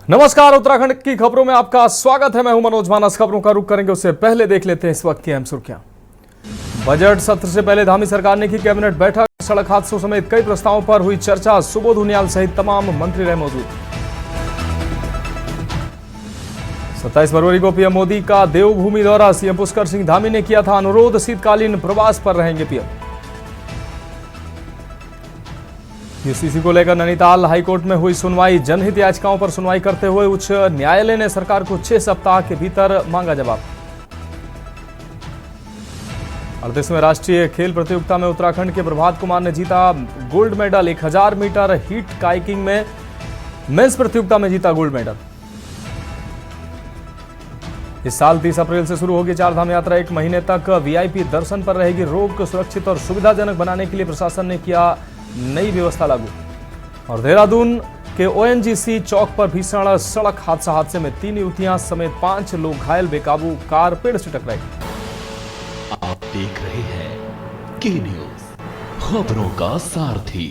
नमस्कार, उत्तराखंड की खबरों में आपका स्वागत है। मैं हूं मनोज मानस। खबरों का रुख करेंगे उससे पहले देख लेते हैं इस वक्त की अहम सुर्खियां। बजट सत्र से पहले धामी सरकार ने की कैबिनेट बैठक। सड़क हादसों समेत कई प्रस्तावों पर हुई चर्चा। सुबोध उनियाल सहित तमाम मंत्री रहे मौजूद। 27 फरवरी को पीएम मोदी का देवभूमि दौरा। सीएम पुष्कर सिंह धामी ने किया था अनुरोध। शीतकालीन प्रवास पर रहेंगे पीएम। यूसीसी को लेकर नैनीताल हाईकोर्ट में हुई सुनवाई। जनहित याचिकाओं पर सुनवाई करते हुए उच्च न्यायालय ने सरकार को 6 सप्ताह के भीतर मांगा जवाब। और देश में राष्ट्रीय खेल प्रतियोगिता में उत्तराखंड के प्रभात कुमार ने जीता gold medal. 1000 metre heat kayaking में मेंस प्रतियोगिता में जीता गोल्ड मेडल। इस साल 30 अप्रैल से शुरू होगी चारधाम यात्रा। 1 महीने तक वीआईपी दर्शन पर रहेगी रोक। सुरक्षित और सुविधाजनक बनाने के लिए प्रशासन ने किया नई व्यवस्था लागू। और देहरादून के ओएनजीसी चौक पर भीषण सड़क हादसे में 3 युवतियां समेत 5 लोग घायल। बेकाबू कार पेड़ से टकराई। आप देख रहे हैं के न्यूज, खबरों का सारथी।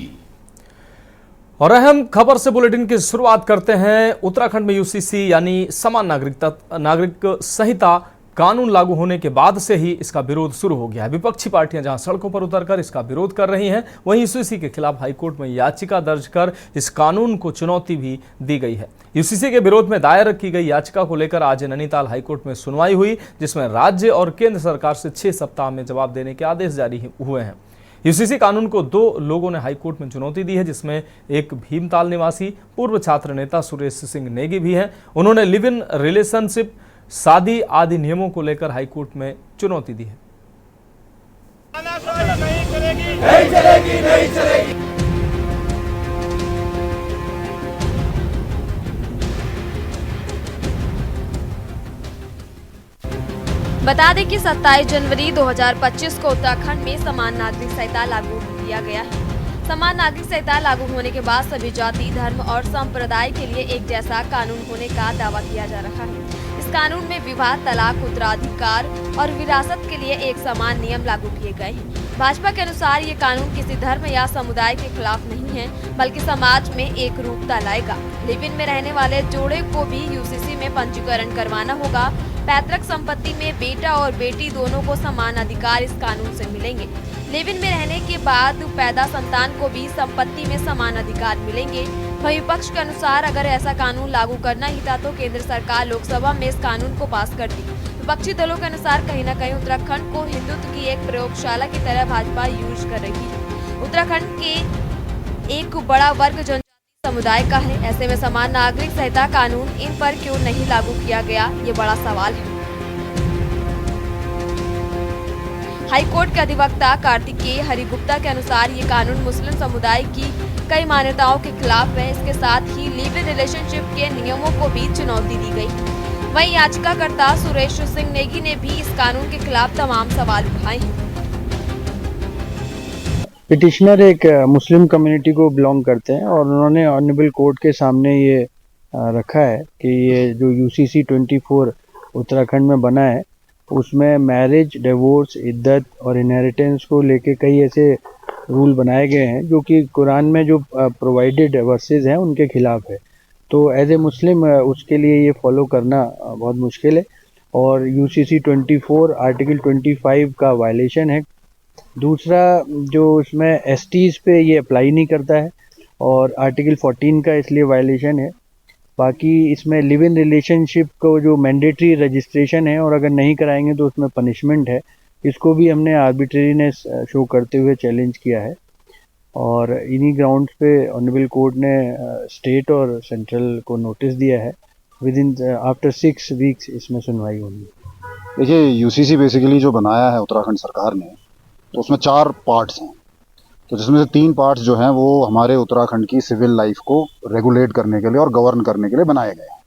और अहम खबर से बुलेटिन की शुरुआत करते हैं। उत्तराखंड में यूसीसी यानी समान नागरिक संहिता कानून लागू होने के बाद से ही इसका विरोध शुरू हो गया है। विपक्षी पार्टियां जहां सड़कों पर उतरकर इसका विरोध कर रही हैं, वहीं यूसीसी के खिलाफ हाईकोर्ट में याचिका दर्ज कर इस कानून को चुनौती भी दी गई है। यूसीसी के विरोध में दायर की गई याचिका को लेकर आज नैनीताल हाईकोर्ट में सुनवाई हुई, जिसमें राज्य और केंद्र सरकार से 6 सप्ताह में जवाब देने के आदेश जारी हुए हैं। यूसीसी कानून को 2 लोगों ने हाईकोर्ट में चुनौती दी है, जिसमें एक भीमताल निवासी पूर्व छात्र नेता सुरेश सिंह नेगी भी हैं। उन्होंने लिव इन रिलेशनशिप, शादी आदि नियमों को लेकर हाईकोर्ट में चुनौती दी है। नहीं चलेगी। बता दें कि 27 जनवरी 2025 को उत्तराखंड में समान नागरिक संहिता लागू किया गया है। समान नागरिक संहिता लागू होने के बाद सभी जाति, धर्म और संप्रदाय के लिए एक जैसा कानून होने का दावा किया जा रहा है। इस कानून में विवाह, तलाक, उत्तराधिकार और विरासत के लिए एक समान नियम लागू किए गए हैं। भाजपा के अनुसार ये कानून किसी धर्म या समुदाय के खिलाफ नहीं है, बल्कि समाज में एक रूपता लाएगा। लिव इन में रहने वाले जोड़े को भी यूसीसी में पंजीकरण करवाना होगा। पैतृक संपत्ति में बेटा और बेटी दोनों को समान अधिकार इस कानून से मिलेंगे। लिव इन में रहने के बाद पैदा संतान को भी संपत्ति में समान अधिकार मिलेंगे। वहीं विपक्ष के अनुसार अगर ऐसा कानून लागू करना ही था तो केंद्र सरकार लोकसभा में इस कानून को पास करती। विपक्षी दलों के अनुसार कहीं न कहीं उत्तराखंड को हिंदुत्व की एक प्रयोगशाला की तरह भाजपा यूज कर रही है। उत्तराखंड के एक बड़ा वर्ग जनजाति समुदाय का है। ऐसे में समान नागरिक संहिता कानून इन पर क्यों नहीं लागू किया गया, ये बड़ा सवाल है। हाईकोर्ट के अधिवक्ता कार्तिकेय हरिगुप्ता के अनुसार ये कानून मुस्लिम समुदाय की कई मान्यताओं के खिलाफ है। इसके साथ ही लिव इन रिलेशनशिप के नियमों को भी चुनौती दी गई। वहीं याचिकाकर्ता सुरेश सिंह नेगी ने भी इस कानून के खिलाफ तमाम सवाल उठाए हैं। पिटिशनर एक मुस्लिम कम्युनिटी को बिलोंग करते हैं और उन्होंने ऑनरेबल कोर्ट के सामने ये रखा है कि ये जो यूसीसी 24 उत्तराखंड में बना है, उसमें मैरिज, डिवोर्स, इद्दत और इनहेरिटेंस को लेके कई ऐसे रूल बनाए गए हैं जो कि कुरान में जो प्रोवाइडेड वर्सेस हैं उनके खिलाफ है। तो एज ए मुस्लिम उसके लिए ये फॉलो करना बहुत मुश्किल है और यूसीसी 24 आर्टिकल 25 का वायलेशन है। दूसरा, जो उसमें एसटीज पे ये अप्लाई नहीं करता है और आर्टिकल 14 का इसलिए वायलेशन है। बाकी इसमें लिव इन रिलेशनशिप को जो मैंडेटरी रजिस्ट्रेशन है और अगर नहीं कराएंगे तो उसमें पनिशमेंट है, इसको भी हमने आर्बिट्रेरीनेस शो करते हुए चैलेंज किया है। और इन्हीं ग्राउंड्स पे ऑनरेबल कोर्ट ने स्टेट और सेंट्रल को नोटिस दिया है। विद इन आफ्टर 6 वीक्स इसमें सुनवाई होगी। देखिए, यूसीसी बेसिकली जो बनाया है उत्तराखंड सरकार ने, तो उसमें 4 पार्ट्स हैं। तो जिसमें से 3 पार्ट्स जो हैं वो हमारे उत्तराखंड की सिविल लाइफ को रेगुलेट करने के लिए और गवर्न करने के लिए बनाए गए हैं,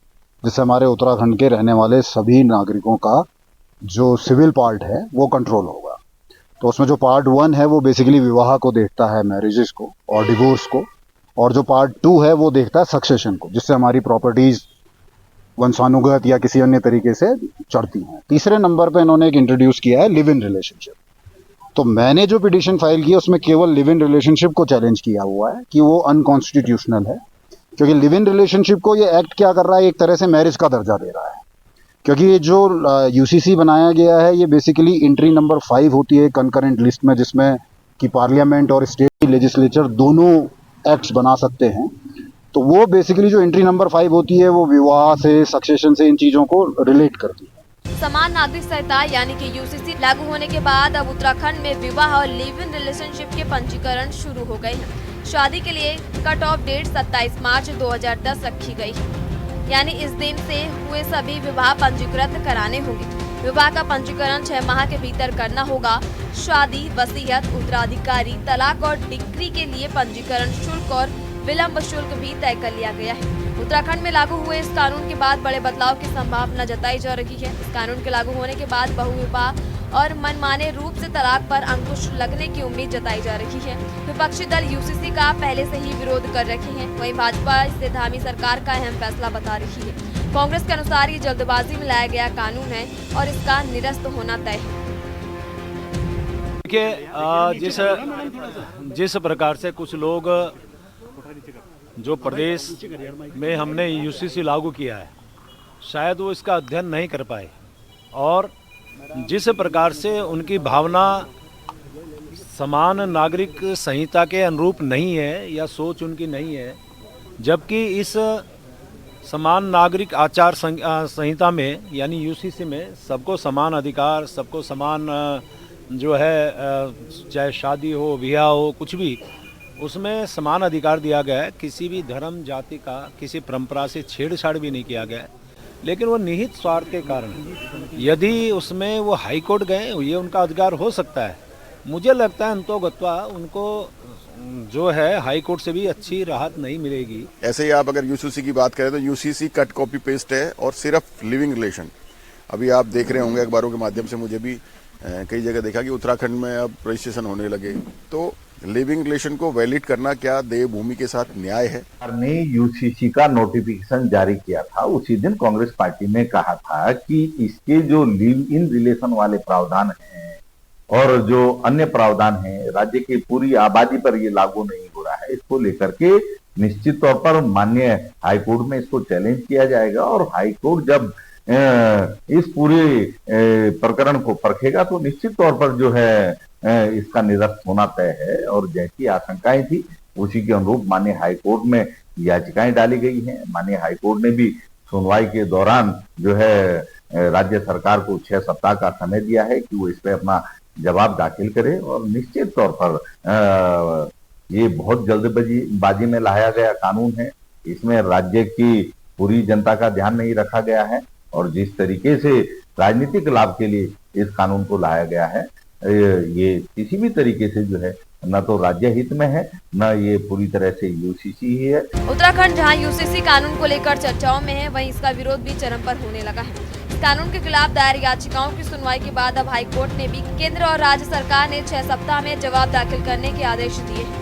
जिससे हमारे उत्तराखंड के रहने वाले सभी नागरिकों का जो सिविल पार्ट है वो कंट्रोल होगा। तो उसमें जो पार्ट 1 है वो बेसिकली विवाह को देखता है, मैरिजेस को और डिवोर्स को, और जो पार्ट 2 है वो देखता है सक्सेशन को, जिससे हमारी प्रॉपर्टीज वंशानुगत या किसी अन्य तरीके से चढ़ती हैं। तीसरे नंबर पे इन्होंने एक इंट्रोड्यूस किया है लिव इन रिलेशनशिप। तो मैंने जो पिटीशन फाइल की है उसमें केवल लिव इन रिलेशनशिप को चैलेंज किया हुआ है कि वो अनकॉन्स्टिट्यूशनल है, क्योंकि लिव इन रिलेशनशिप को ये एक्ट क्या कर रहा है, एक तरह से मैरिज का दर्जा दे रहा है। क्योंकि ये जो यूसीसी बनाया गया है ये बेसिकली एंट्री नंबर 5 होती है कंकरेंट लिस्ट में, जिसमें कि पार्लियामेंट और स्टेट लेजिस्लेचर दोनों एक्ट्स बना सकते हैं। तो वो बेसिकली जो एंट्री नंबर 5 होती है वो विवाह से, सक्सेशन से, इन चीज़ों को रिलेट करती है। समान नागरिक संहिता यानी कि यूसीसी लागू होने के बाद अब उत्तराखंड में विवाह और लिव इन रिलेशनशिप के पंजीकरण शुरू हो गए हैं। शादी के लिए कट ऑफ डेट 27 मार्च 2010 रखी गई है, यानी इस दिन से हुए सभी विवाह पंजीकृत कराने होंगे। विवाह का पंजीकरण 6 माह के भीतर करना होगा। शादी, वसीयत, उत्तराधिकारी, तलाक और डिक्री के लिए पंजीकरण शुल्क और विलंब शुल्क भी तय कर लिया गया है। उत्तराखंड में लागू हुए इस कानून के बाद बड़े बदलाव की संभावना जताई जा रही है। इस कानून के लागू होने के बाद बहुविवाह और मनमाने रूप से तलाक पर अंकुश लगने की उम्मीद जताई जा रही है। विपक्षी दल यूसीसी का पहले से ही विरोध कर रहे हैं, वहीं भाजपा इसे धामी सरकार का अहम फैसला बता रही है। कांग्रेस के अनुसार ये जल्दबाजी में लाया गया कानून है और इसका निरस्त होना तय है। देखिए, जिस प्रकार से कुछ लोग जो प्रदेश में हमने यूसीसी लागू किया है, शायद वो इसका अध्ययन नहीं कर पाए, और जिस प्रकार से उनकी भावना समान नागरिक संहिता के अनुरूप नहीं है या सोच उनकी नहीं है, जबकि इस समान नागरिक आचार संहिता में यानी यूसीसी में सबको समान अधिकार, सबको समान जो है चाहे शादी हो, विवाह हो, कुछ भी, उसमें समान अधिकार दिया गया है। किसी भी धर्म, जाति का, किसी परंपरा से छेड़छाड़ भी नहीं किया गया है। लेकिन वो निहित स्वार्थ के कारण यदि उसमें वो हाई कोर्ट गए, ये उनका अधिकार हो सकता है। मुझे लगता है अंतोगत्वा उनको जो है हाई कोर्ट से भी अच्छी राहत नहीं मिलेगी। ऐसे ही आप अगर यूसीसी की बात करें तो यूसीसी कट कॉपी पेस्ट है और सिर्फ लिविंग रिलेशन। अभी आप देख रहे होंगे अखबारों के माध्यम से, मुझे भी कई जगह देखा कि उत्तराखंड में अब रजिस्ट्रेशन होने लगे। तो लिविंग रिलेशन को वैलिड करना क्या देवभूमि के साथ न्याय है? ने यूसीसी का नोटिफिकेशन जारी किया था, उसी दिन कांग्रेस पार्टी ने कहा था कि इसके जो लिव इन रिलेशन वाले प्रावधान हैं और जो अन्य प्रावधान हैं, राज्य की पूरी आबादी पर ये लागू नहीं हो रहा है। इसको लेकर के निश्चित तौर पर माननीय हाईकोर्ट में इसको चैलेंज किया जाएगा, और हाईकोर्ट जब इस पूरे प्रकरण को परखेगा तो निश्चित तौर पर जो है इसका निरस्त होना तय है। और जैसी आशंकाएं थी उसी के अनुरूप माननीय हाईकोर्ट में याचिकाएं डाली गई हैं। माननीय हाईकोर्ट ने भी सुनवाई के दौरान जो है राज्य सरकार को 6 सप्ताह का समय दिया है कि वो इस पर अपना जवाब दाखिल करे, और निश्चित तौर पर ये बहुत जल्दबाजी में लाया गया कानून है। इसमें राज्य की पूरी जनता का ध्यान नहीं रखा गया है, और जिस तरीके से राजनीतिक लाभ के लिए इस कानून को लाया गया है, ये किसी भी तरीके से जो है न तो राज्य हित में है, न ये पूरी तरह से यूसीसी ही है। उत्तराखंड जहां यूसीसी कानून को लेकर चर्चाओं में है, वहीं इसका विरोध भी चरम पर होने लगा है। इस कानून के खिलाफ दायर याचिकाओं की सुनवाई के बाद अब हाईकोर्ट ने भी केंद्र और राज्य सरकार ने 6 सप्ताह में जवाब दाखिल करने के आदेश दिए हैं।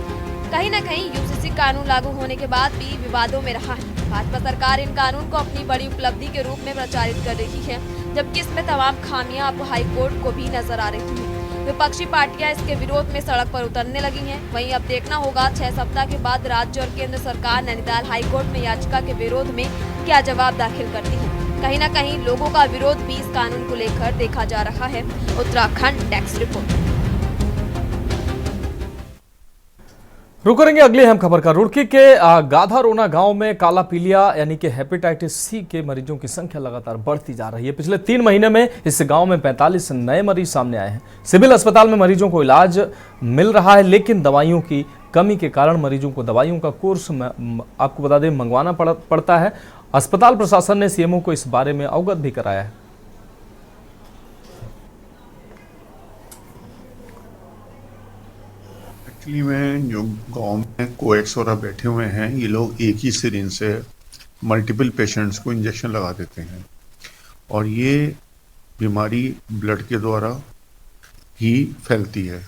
कहीं न कहीं यूसीसी कानून लागू होने के बाद भी विवादों में रहा है। भाजपा सरकार इन कानून को अपनी बड़ी उपलब्धि के रूप में प्रचारित कर रही है, जबकि इसमें तमाम खामियां अब हाईकोर्ट को भी नजर आ रही हैं। विपक्षी पार्टियां इसके विरोध में सड़क पर उतरने लगी हैं। वहीं अब देखना होगा 6 सप्ताह के बाद राज्य और केंद्र सरकार नैनीताल हाईकोर्ट में याचिका के विरोध में क्या जवाब दाखिल करती है। कहीं न कहीं लोगों का विरोध भी इस कानून को लेकर देखा जा रहा है। Uttarakhand desk report. रुक करेंगे अगली अहम खबर का। रुड़की के गाधारोना गांव में काला पीलिया यानी कि हेपेटाइटिस सी के मरीजों की संख्या लगातार बढ़ती जा रही है। पिछले 3 महीने में इस गांव में 45 नए मरीज सामने आए हैं। सिविल अस्पताल में मरीजों को इलाज मिल रहा है, लेकिन दवाइयों की कमी के कारण मरीजों को दवाइयों का कोर्स आपको बता दें मंगवाना पड़ता है। अस्पताल प्रशासन ने सीएमओ को इस बारे में अवगत भी कराया है। एक्चुअली में जो गांव में कोएक्स वगैरह बैठे हुए हैं, ये लोग एक ही सिरिंज से मल्टीपल पेशेंट्स को इंजेक्शन लगा देते हैं, और ये बीमारी ब्लड के द्वारा ही फैलती है।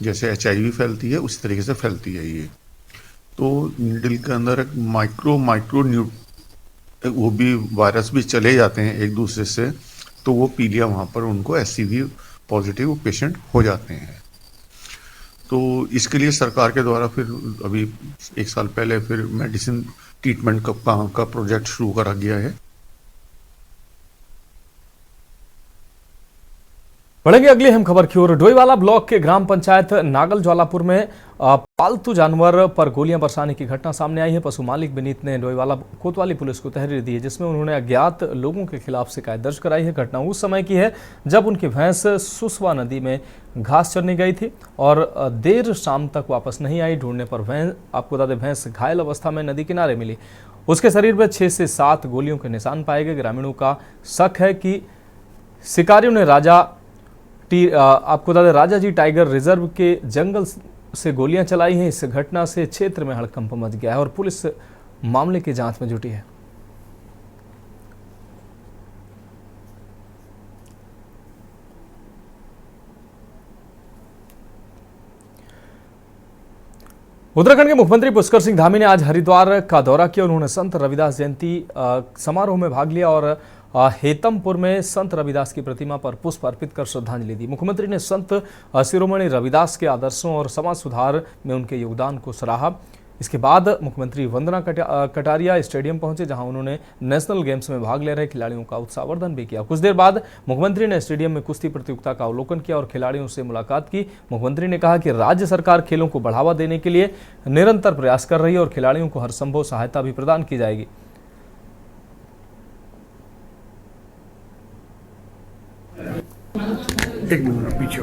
जैसे HIV फैलती है उसी तरीके से फैलती है ये। तो नीडल के अंदर एक माइक्रो वो भी वायरस भी चले जाते हैं एक दूसरे से, तो वो पीलिया वहाँ पर उनको SCV पॉजिटिव पेशेंट हो जाते हैं। तो इसके लिए सरकार के द्वारा फिर अभी 1 साल पहले फिर मेडिसिन ट्रीटमेंट का प्रोजेक्ट शुरू करा गया है। बढ़ेंगे अगली अहम खबर की ओर। डोईवाला ब्लॉक के ग्राम पंचायत नागल ज्वालापुर में पालतू जानवर पर गोलियां बरसाने की घटना सामने आई है। पशु मालिक विनीत ने डोईवाला कोतवाली पुलिस को तहरीर दी है, जिसमें उन्होंने अज्ञात लोगों के खिलाफ शिकायत दर्ज कराई है। घटना उस समय की है जब उनकी भैंस सुसवा नदी में घास चरने गई थी और देर शाम तक वापस नहीं आई। ढूंढने पर आपको बता दें भैंस घायल अवस्था में नदी किनारे मिली। उसके शरीर में 6 से 7 गोलियों के निशान पाए गए। ग्रामीणों का शक है कि शिकारियों ने आपको बता दें राजाजी टाइगर रिजर्व के जंगल से गोलियां चलाई हैं। इस घटना से क्षेत्र में हड़कंप मच गया है और पुलिस मामले की जांच में जुटी है। उत्तराखंड के मुख्यमंत्री पुष्कर सिंह धामी ने आज हरिद्वार का दौरा किया। उन्होंने संत रविदास जयंती समारोह में भाग लिया और हेतमपुर में संत रविदास की प्रतिमा पर पुष्प अर्पित कर श्रद्धांजलि दी। मुख्यमंत्री ने संत शिरोमणि रविदास के आदर्शों और समाज सुधार में उनके योगदान को सराहा। इसके बाद मुख्यमंत्री वंदना कटारिया स्टेडियम पहुंचे, जहां उन्होंने नेशनल गेम्स में भाग ले रहे खिलाड़ियों का उत्साहवर्धन भी किया। कुछ देर बाद मुख्यमंत्री ने स्टेडियम में कुश्ती प्रतियोगिता का अवलोकन किया और खिलाड़ियों से मुलाकात की। मुख्यमंत्री ने कहा कि राज्य सरकार खेलों को बढ़ावा देने के लिए निरंतर प्रयास कर रही है और खिलाड़ियों को हर संभव सहायता भी प्रदान की जाएगी। एक मिनट पीछे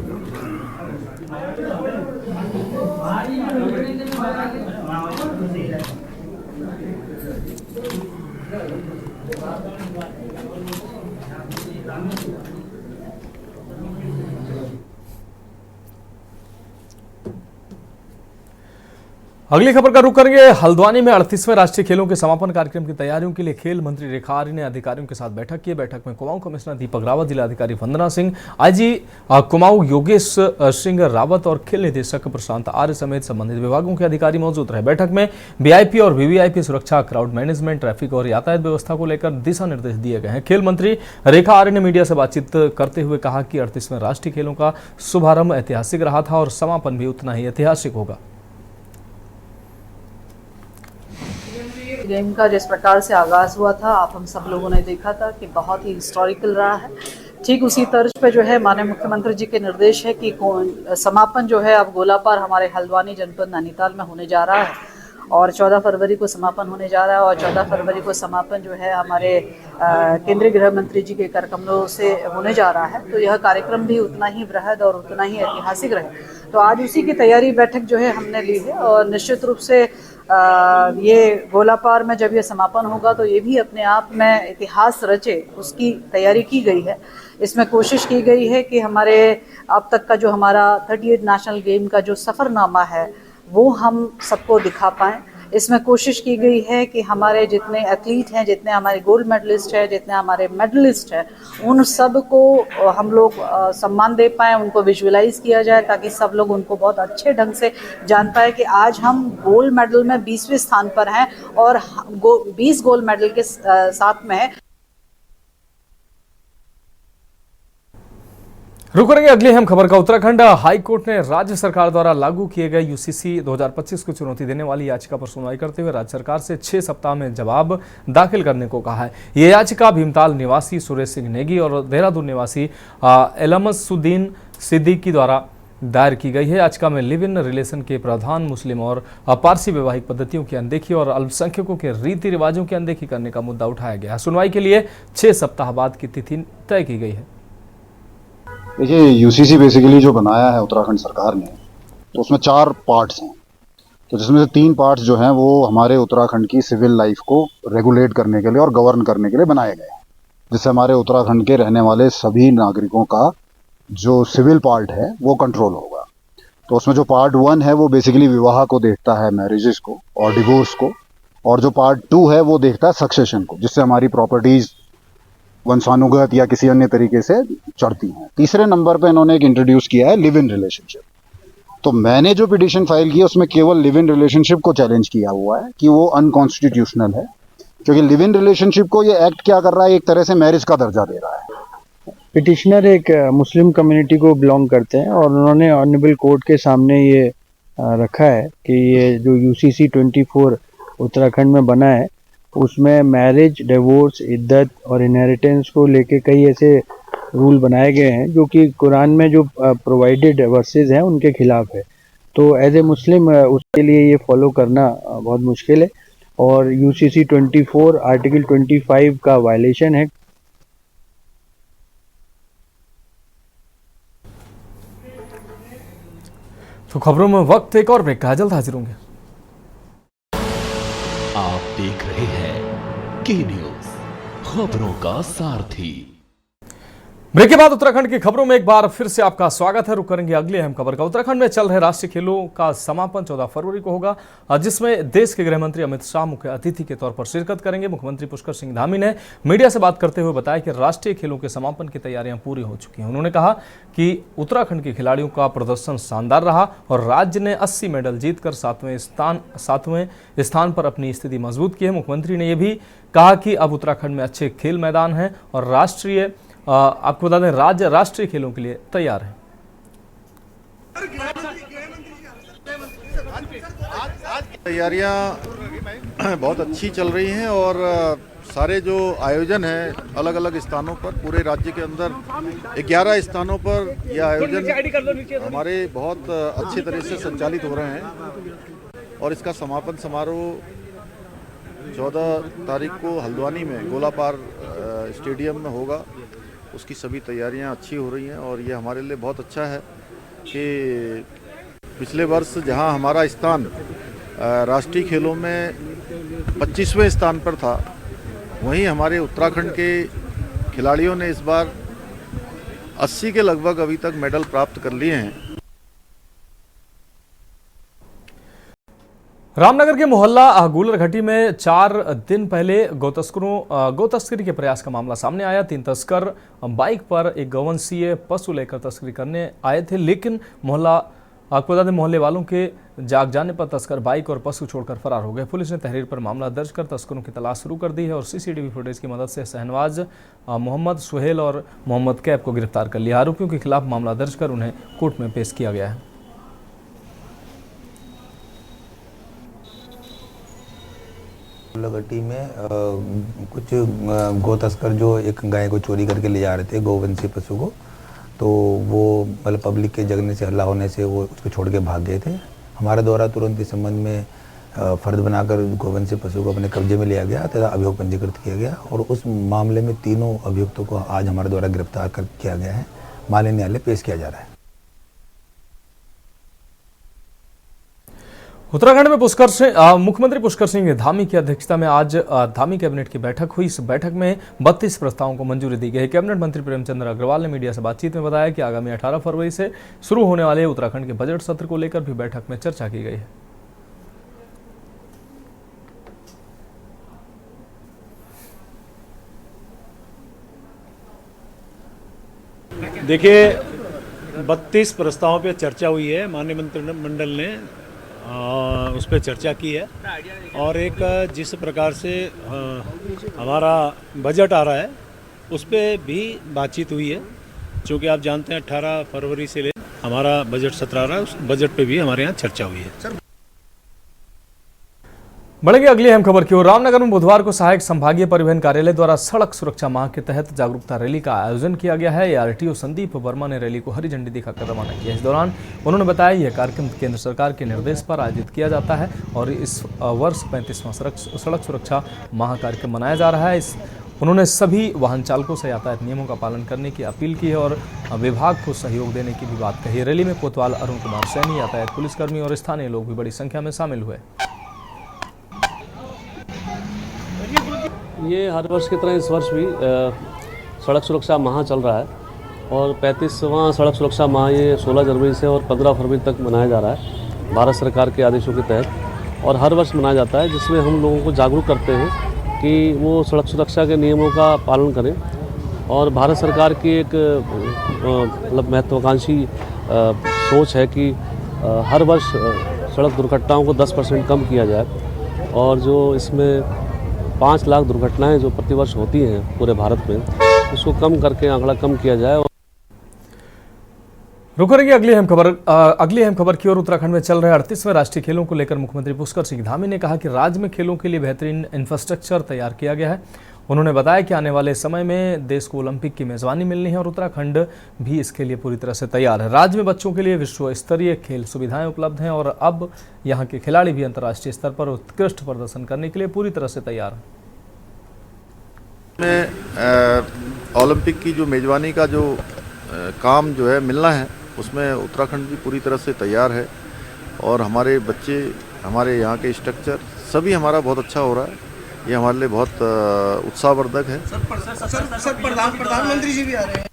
अगली खबर का रुख करेंगे। हल्द्वानी में 38वें राष्ट्रीय खेलों के समापन कार्यक्रम की तैयारियों के लिए खेल मंत्री रेखा आर्य ने अधिकारियों के साथ बैठक की। बैठक में कुमाऊं कमिश्नर दीपक रावत, जिलाधिकारी वंदना सिंह, आईजी कुमाऊं योगेश सिंह रावत और खेल निदेशक प्रशांत आर्य समेत संबंधित विभागों के अधिकारी मौजूद रहे। बैठक में वीआईपी और वीवीआईपी सुरक्षा, क्राउड मैनेजमेंट, ट्रैफिक और यातायात व्यवस्था को लेकर दिशा निर्देश दिए गए हैं। खेल मंत्री रेखा आर्य ने मीडिया से बातचीत करते हुए कहा कि 38वें राष्ट्रीय खेलों का शुभारंभ ऐतिहासिक रहा था और समापन भी उतना ही ऐतिहासिक होगा। गेम का जिस प्रकार से आगाज हुआ था, आप हम सब लोगों ने देखा था कि बहुत ही हिस्टोरिकल रहा है। ठीक उसी तर्ज पे जो है माननीय मुख्यमंत्री जी के निर्देश है कि समापन जो है अब गोलापार हमारे हल्द्वानी जनपद नैनीताल में होने जा रहा है और 14 फरवरी को समापन होने जा रहा है और 14 फरवरी को समापन जो है हमारे केंद्रीय गृह मंत्री जी के करकमलों से होने जा रहा है। तो यह कार्यक्रम भी उतना ही बृहद और उतना ही ऐतिहासिक रहे। तो आज उसी की तैयारी बैठक जो है हमने ली है और निश्चित रूप से ये गोलापार में जब ये समापन होगा तो ये भी अपने आप में इतिहास रचे, उसकी तैयारी की गई है। इसमें कोशिश की गई है कि हमारे अब तक का जो हमारा 38 नेशनल गेम का जो सफ़रनामा है वो हम सबको दिखा पाएँ। इसमें कोशिश की गई है कि हमारे जितने एथलीट हैं, जितने हमारे गोल्ड मेडलिस्ट हैं, जितने हमारे मेडलिस्ट हैं, उन सब को हम लोग सम्मान दे पाएँ, उनको विजुअलाइज किया जाए ताकि सब लोग उनको बहुत अच्छे ढंग से जान पाए कि आज हम गोल्ड मेडल में 20वें स्थान पर हैं और 20 गोल्ड मेडल के साथ में है। रुक करेंगे अगली अहम खबर का। उत्तराखंड हाई कोर्ट ने राज्य सरकार द्वारा लागू किए गए यूसीसी 2025 को चुनौती देने वाली याचिका पर सुनवाई करते हुए राज्य सरकार से 6 सप्ताह में जवाब दाखिल करने को कहा है। ये याचिका भीमताल निवासी सुरेश सिंह नेगी और देहरादून निवासी एलमसुद्दीन सिद्दीकी द्वारा दायर की गई है। याचिका में लिव इन रिलेशन के प्रावधान, मुस्लिम और पारसी वैवाहिक पद्धतियों की अनदेखी और अल्पसंख्यकों के रीति रिवाजों की अनदेखी करने का मुद्दा उठाया गया। सुनवाई के लिए 6 सप्ताह बाद की तिथि तय की गई है। देखिए, यूसीसी बेसिकली जो बनाया है उत्तराखंड सरकार ने, तो उसमें 4 पार्ट्स हैं। तो जिसमें से 3 पार्ट्स जो हैं वो हमारे उत्तराखंड की सिविल लाइफ को रेगुलेट करने के लिए और गवर्न करने के लिए बनाए गए हैं, जिससे हमारे उत्तराखंड के रहने वाले सभी नागरिकों का जो सिविल पार्ट है वो कंट्रोल होगा। तो उसमें जो पार्ट 1 है वो बेसिकली विवाह को देखता है, मैरिजेस को और डिवोर्स को, और जो पार्ट 2 है वो देखता है सक्सेशन को, जिससे हमारी प्रॉपर्टीज़ वंशानुगत या किसी अन्य तरीके से चढ़ती हैं। तीसरे नंबर पे इन्होंने एक इंट्रोड्यूस किया है लिव इन रिलेशनशिप। तो मैंने जो पिटीशन फाइल की है उसमें केवल लिव इन रिलेशनशिप को चैलेंज किया हुआ है कि वो अनकॉन्स्टिट्यूशनल है, क्योंकि लिव इन रिलेशनशिप को ये एक्ट क्या कर रहा है, एक तरह से मैरिज का दर्जा दे रहा है। पिटिशनर एक मुस्लिम कम्युनिटी को बिलोंग करते हैं और उन्होंने ऑनरेबल कोर्ट के सामने ये रखा है कि ये जो UCC 24 उत्तराखंड में बना है उसमें मैरिज, डिवोर्स, इद्दत और इनहेरिटेंस को लेके कई ऐसे रूल बनाए गए हैं जो कि कुरान में जो प्रोवाइडेड वर्सेस हैं उनके खिलाफ है। तो एज ए मुस्लिम उसके लिए ये फॉलो करना बहुत मुश्किल है और UCC 24 आर्टिकल 25 का वायलेशन है। तो खबरों में वक्त एक और ब्रेक का, जल्द हाजिर होंगे। आप देख रहे हैं के न्यूज, खबरों का सारथी। ब्रेक के बाद उत्तराखंड की खबरों में एक बार फिर से आपका स्वागत है। रुक करेंगे अगली अहम खबर का। उत्तराखंड में चल रहे राष्ट्रीय खेलों का समापन 14 फरवरी को होगा, जिसमें देश के गृह मंत्री अमित शाह मुख्य अतिथि के तौर पर शिरकत करेंगे। मुख्यमंत्री पुष्कर सिंह धामी ने मीडिया से बात करते हुए बताया कि राष्ट्रीय खेलों के समापन की तैयारियां पूरी हो चुकी हैं। उन्होंने कहा कि उत्तराखंड के खिलाड़ियों का प्रदर्शन शानदार रहा और राज्य ने 80 मेडल जीतकर सातवें स्थान पर अपनी स्थिति मजबूत की है। मुख्यमंत्री ने यह भी कहा कि अब उत्तराखंड में अच्छे खेल मैदान हैं और आपको बता दें राज्य राष्ट्रीय खेलों के लिए तैयार है। तैयारियां बहुत अच्छी चल रही हैं और सारे जो आयोजन हैं अलग अलग स्थानों पर पूरे राज्य के अंदर 11 स्थानों पर यह आयोजन हमारे बहुत अच्छे तरह से संचालित हो रहे हैं और इसका समापन समारोह 14 तारीख को हल्द्वानी में गोलापार स्टेडियम में होगा। उसकी सभी तैयारियां अच्छी हो रही हैं और ये हमारे लिए बहुत अच्छा है कि पिछले वर्ष जहां हमारा स्थान राष्ट्रीय खेलों में 25वें स्थान पर था, वहीं हमारे उत्तराखंड के खिलाड़ियों ने इस बार 80 के लगभग अभी तक मेडल प्राप्त कर लिए हैं। रामनगर के मोहल्ला गूलर घाटी में 4 दिन पहले गौतस्करी के प्रयास का मामला सामने आया। 3 तस्कर बाइक पर एक गौवंशीय पशु लेकर तस्करी करने आए थे, लेकिन मोहल्ले वालों के जाग जाने पर तस्कर बाइक और पशु छोड़कर फरार हो गए। पुलिस ने तहरीर पर मामला दर्ज कर तस्करों की तलाश शुरू कर दी है और CCTV फुटेज की मदद से शहनवाज, मोहम्मद सुहेल और मोहम्मद कैब को गिरफ्तार कर लिया। आरोपियों के खिलाफ मामला दर्ज कर उन्हें कोर्ट में पेश किया गया है। घाटी में कुछ गौ तस्कर जो एक गाय को चोरी करके ले जा रहे थे, गोवंशीय पशु को, तो वो मतलब पब्लिक के जगने से हल्ला होने से वो उसको छोड़ के भाग गए थे। हमारे द्वारा तुरंत इस संबंध में फर्द बनाकर गोवंशीय पशु को अपने कब्जे में लिया गया तथा अभियोग पंजीकृत किया गया और उस मामले में तीनों अभियुक्तों को आज हमारे द्वारा गिरफ्तार किया गया है। माननीय न्यायालय पेश किया जा रहा है। उत्तराखंड में मुख्यमंत्री पुष्कर सिंह धामी की अध्यक्षता में आज धामी कैबिनेट की बैठक हुई। इस बैठक में 32 प्रस्तावों को मंजूरी दी गई। कैबिनेट मंत्री प्रेमचंद्र अग्रवाल ने मीडिया से बातचीत में बताया कि आगामी 18 फरवरी से शुरू होने वाले उत्तराखंड के बजट सत्र को लेकर भी बैठक में चर्चा की गई है। देखिए, 32 प्रस्तावों पे चर्चा हुई है। माननीय मंत्रिमंडल ने उस पर चर्चा की है और एक जिस प्रकार से हमारा बजट आ रहा है उस पर भी बातचीत हुई है। क्योंकि आप जानते हैं 18 फरवरी से हमारा बजट सत्र आ रहा है, उस बजट पे भी हमारे यहाँ चर्चा हुई है। बढ़ेंगे अगली अहम खबर की ओर। रामनगर में बुधवार को सहायक संभागीय परिवहन कार्यालय द्वारा सड़क सुरक्षा माह के तहत जागरूकता रैली का आयोजन किया गया है। ARTO संदीप वर्मा ने रैली को हरी झंडी दिखाकर रवाना किया। इस दौरान उन्होंने बताया यह कार्यक्रम केंद्र सरकार के निर्देश पर आयोजित किया जाता है और इस वर्ष 35वां सड़क सुरक्षा माह कार्यक्रम मनाया जा रहा है। उन्होंने सभी वाहन चालकों से यातायात नियमों का पालन करने की अपील की है और विभाग को सहयोग देने की भी बात कही। रैली में कोतवाल अरुण कुमार सैनी, यातायात पुलिसकर्मी और स्थानीय लोग भी बड़ी संख्या में शामिल हुए। ये हर वर्ष की तरह इस वर्ष भी सड़क सुरक्षा माह चल रहा है और 35वां सड़क सुरक्षा माह ये 16 जनवरी से और 15 फरवरी तक मनाया जा रहा है भारत सरकार के आदेशों के तहत और हर वर्ष मनाया जाता है, जिसमें हम लोगों को जागरूक करते हैं कि वो सड़क सुरक्षा के नियमों का पालन करें। और भारत सरकार की एक मतलब महत्वाकांक्षी सोच है कि हर वर्ष सड़क दुर्घटनाओं को 10% कम किया जाए और जो इसमें 5 लाख दुर्घटनाएं जो प्रतिवर्ष होती हैं पूरे भारत में, उसको कम करके आंकड़ा कम किया जाए। रुक रही अगली अहम खबर की ओर। उत्तराखंड में चल रहे 38वें राष्ट्रीय खेलों को लेकर मुख्यमंत्री पुष्कर सिंह धामी ने कहा कि राज्य में खेलों के लिए बेहतरीन इंफ्रास्ट्रक्चर तैयार किया गया है। उन्होंने बताया कि आने वाले समय में देश को ओलंपिक की मेजबानी मिलनी है और उत्तराखंड भी इसके लिए पूरी तरह से तैयार है। राज्य में बच्चों के लिए विश्व स्तरीय खेल सुविधाएं उपलब्ध हैं और अब यहाँ के खिलाड़ी भी अंतर्राष्ट्रीय स्तर पर उत्कृष्ट प्रदर्शन करने के लिए पूरी तरह से तैयार हैं। ओलंपिक की जो मेजबानी का जो काम जो है मिलना है, उसमें उत्तराखंड भी पूरी तरह से तैयार है और हमारे बच्चे, हमारे यहाँ के स्ट्रक्चर सभी हमारा बहुत अच्छा हो रहा है। ये हमारे लिए बहुत उत्साहवर्धक है। सर प्रधानमंत्री जी भी आ रहे हैं।